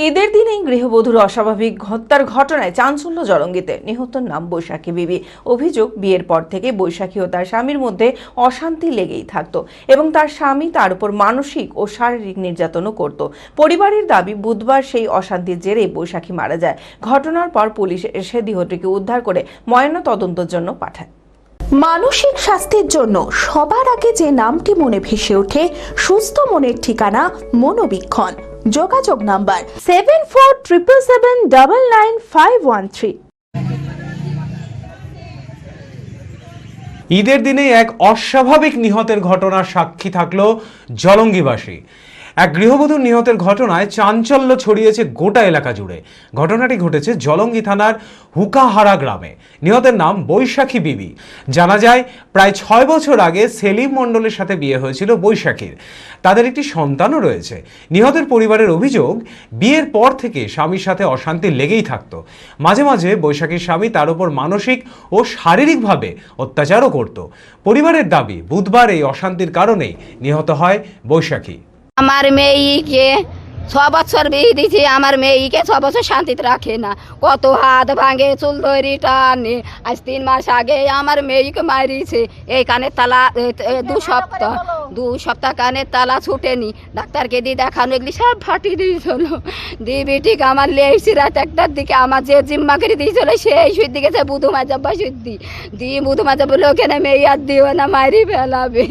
ঈদের দিনেই গৃহবধূর অস্বাভাবিক হত্যার ঘটনায় চাঞ্চল্য জলঙ্গিতে। নিহতর নাম বৈশাখী বিবি। অভিযোগ, বিয়ের পর থেকে বৈশাখী ও তার স্বামীর মধ্যে অশান্তি লেগেই থাকতো এবং তার স্বামী তার উপর মানসিক ও শারীরিক নির্যাতনও করত। পরিবারের দাবি, বুধবার সেই অশান্তির জেরে বৈশাখী মারা যায়। ঘটনার পর পুলিশ এসে দেহটিকে উদ্ধার করে ময়নাতদন্তের জন্য পাঠায়। মানসিক স্বাস্থ্যের জন্য সবার আগে যে নামটি মনে ভেসে ওঠে, সুস্থ মনের ঠিকানা মনোবীক্ষণ। যোগাযোগ নাম্বার 7477799513। ঈদের দিনে এক অস্বাভাবিক নিহতের ঘটনার সাক্ষী থাকলো জলঙ্গিবাসী। এক গৃহবধূর নিহতের ঘটনায় চাঞ্চল্য ছড়িয়েছে গোটা এলাকা জুড়ে। ঘটনাটি ঘটেছে জলঙ্গি থানার হুকাহারা গ্রামে। নিহতের নাম বৈশাখী বিবি। জানা যায়, প্রায় 6 বছর আগে সেলিম মণ্ডলের সাথে বিয়ে হয়েছিল বৈশাখীর। তাদের একটি সন্তানও রয়েছে। নিহতের পরিবারের অভিযোগ, বিয়ের পর থেকে স্বামীর সাথে অশান্তি লেগেই থাকতো। মাঝে মাঝে বৈশাখীর স্বামী তার উপর মানসিক ও শারীরিকভাবে অত্যাচারও করত। পরিবারের দাবি, বুধবার এই অশান্তির কারণেই নিহত হয় বৈশাখী। আমার মেয়েকে 6 বছর বিয়ে দিয়েছি, আমার মেয়েকে 6 বছর শান্তিতে রাখে না। কত হাত ভাঙে, চুল ধরি টানে। আজ 3 মাস আগে আমার মেয়েকে মারিয়েছে। এই কানের তালা 2 সপ্তাহ কানের তালা ছুটেনি। ডাক্তারকে দিয়ে দেখানো, এগুলি সব ফাটিয়ে দিয়েছিল। বেটিকে আমার লেগেছি রাত 1টার দিকে। আমার যে জিম্মা করে দিয়েছিল সেই সুদ দিকেছে বুধু মাজাব্বা সুদ্দি দিয়ে বুধু মাজাব বলে, ওখানে মেয়ে আর দিও না, মারি ফেলাবে।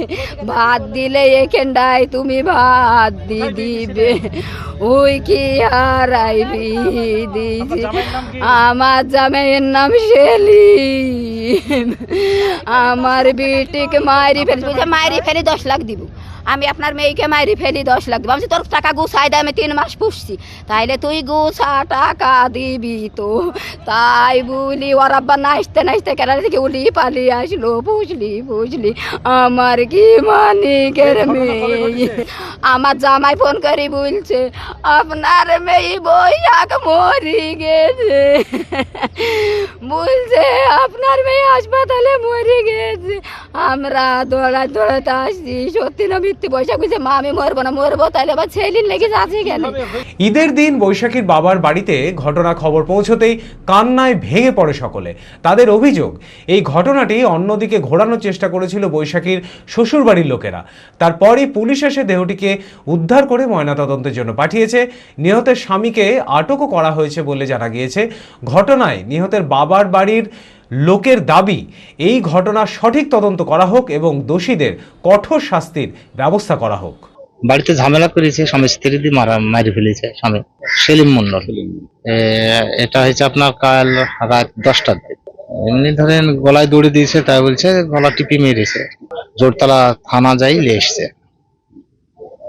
ভাত দিলে এখানটায় তুমি ভাত দিবে, ওই কি হারাইবি দিছি। আমার জামাইয়ের নাম সেলিম। আমার বেটিকে মারি ফেলি 10 লাখ দিব। আমি আপনার মেয়েকে মারি ফেলি 10 লাখ দিব। আমি তোর টাকা গুছাই দেয়, আমি 3 মাস পুষছি, তাইলে তুই গুছা টাকা দিবি তো। তাই বলি ওর আব্বা নাচতে নাচতে কেন থেকে উলি পালিয়ে আসলো। বুঝলি আমার কি মানিকের মেয়ে। আমার জামাই ফোন করে বলছে, আপনার মেয়ে বৈশাখ মরি গেছে। বলছে আপনার মেয়ে হাসপাতালে মরে গেছে। আমরা দৌড়াতে আসছি। সত্যি না মিথ্যে? বৈশাখ বলছে, মা আমি মরবো তাহলে আবার ছেলির লেগে যাচ্ছে কেন? ঈদের দিন বৈশাখীর বাবার বাড়িতে ঘটনা খবর পৌঁছতেই কান্নায় ভেঙে পড়ে সকলে। তাদের অভিযোগ, এই ঘটনাটি অন্যদিকে ঘোরানোর চেষ্টা করেছিল বৈশাখীর শ্বশুরবাড়ির লোকেরা। তারপরই পুলিশ এসে দেহটিকে উদ্ধার করে ময়নাতদন্তের জন্য পাঠিয়েছে। নিহতের স্বামীকে আটকও করা হয়েছে বলে জানা গিয়েছে। ঘটনায় নিহতের বাবার বাড়ির লোকের দাবি, এই ঘটনার সঠিক তদন্ত করা হোক এবং দোষীদের কঠোর শাস্তির ব্যবস্থা করা হোক। বাড়িতে ঝামেলা করেছে, স্বামী স্ত্রী দিয়ে মারি ফেলেছে স্বামী সেলিম মন্ডল। এটা হয়েছে আপনার কাল রাত 10টার দিকে। এমনি ধরেন গলায় দড়ি দিয়েছে, তাই বলছে গলা টিপি মেরেছে। জোরতলা থানা যাই নিয়ে এসছে,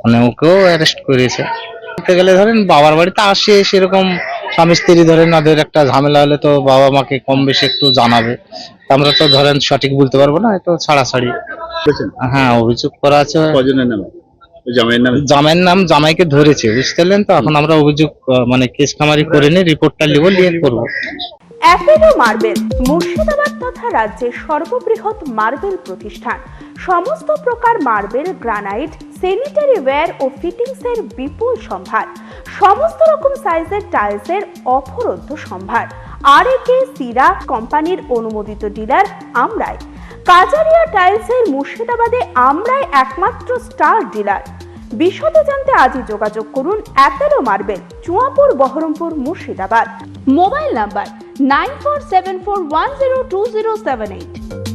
মানে ওকেও অ্যারেস্ট করেছে। গেলে ধরেন বাবার বাড়িতে আসে, সেরকম স্বামী স্ত্রী ধরেন ওদের একটা ঝামেলা হলে তো বাবা মাকে কম বেশি একটু জানাবে। আমরা তো ধরেন সঠিক বলতে পারবো না, একটু ছাড়াছাড়ি। হ্যাঁ, অভিযোগ করা আছে। জামাইয়ের নাম জামাইকে ধরেছে, বুঝতে পারলেন তো। এখন আমরা অভিযোগ মানে কেস কামারি করে নিয়ে রিপোর্টটা লিয়ে করবো। অ্যাপেলো মার্বেল মুর্শিদাবাদ তথা রাজ্যের সর্ববৃহৎ মার্বেল প্রতিষ্ঠান। সমস্ত প্রকার মার্বেল, গ্রানাইট, স্যানিটারি ওয়্যার ও ফিটিংসের বিপুল সম্ভার। সমস্ত রকম সাইজের টাইলসের অফুরন্ত সম্ভার। আর.এ.কে সিরা কোম্পানির অনুমোদিত ডিলার আমরাই। কাজারিয়া টাইলসের মুর্শিদাবাদে আমরাই একমাত্র স্টার ডিলার। বিশদে জানতে আজই যোগাযোগ করুন Apollo marble, Chuapur, Baharampur, Murshidabad. Mobile number 9474102078।